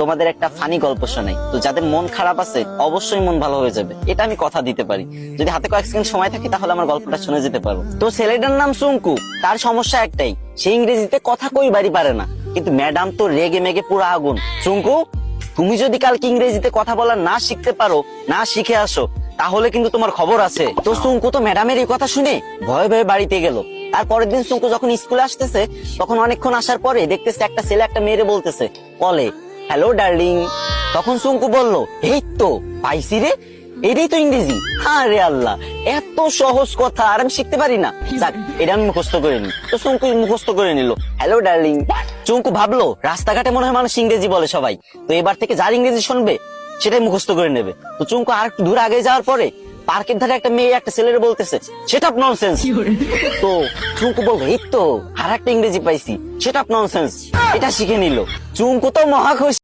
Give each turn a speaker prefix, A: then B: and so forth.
A: তোমাদের একটা ফানি গল্প শোনাই। তো যাদের মন খারাপ আছে অবশ্যই মন ভালো হয়ে যাবে, এটা আমি কথা দিতে পারি। যদি হাতে কয়েক সেকেন্ড সময় থাকে তাহলে আমার গল্পটা শুনে যেতে পারো। তো ছেলেটার নাম সুঙ্কু। তার সমস্যা একটাই, সে ইংরেজিতে কথা কইবারই পারে না। কিন্তু ম্যাডাম তো রেগে মেগে পুরো আগুন। সুঙ্কু, তুমি যদি কালকে ইংরেজিতে কথা বলা না শিখতে পারো, না শিখে আসো, তাহলে কিন্তু তোমার খবর আছে। তো সুঙ্কু তো ম্যাডামের এই কথা শুনে ভয়ে ভয়ে বাড়িতে গেল। আর পরের দিন সুঙ্কু যখন স্কুলে আসতেছে, তখন অনেকক্ষণ আসার পরে দেখতেছে একটা ছেলে একটা মেয়েরে বলতেছে কলে, হ্যালো ডার্লিং। তখন সুঙ্কু বলল, এই তো পাইছি রে, এটাই তো ইংরেজি। হ্যাঁ রে আল্লাহ, এত সহজ কথা আর আমি শিখতে পারি না। যাক, এটা আমি মুখস্থ করে নি। তো সুঙ্কু মুখস্থ করে নিল, হ্যালো ডার্লিং। চুঙ্কু ভাবলো রাস্তাঘাটে মনে হয় মানুষ ইংরেজি বলে সবাই, তো এবার থেকে যার ইংরেজি শুনবে সেটাই মুখস্থ করে নেবে। তো চুঙ্কু আর একটু দূর আগে যাওয়ার পরে পার্কের ধারে একটা মেয়ে একটা ছেলের বলতেছে, সেটা ননসেন্স। তো চুঙ্কু বলবে, এই তো আর একটা ইংরেজি পাইছি, সেটা ননসেন্স। এটা শিখে নিল। চুঙ্কু তো মহা খুশি।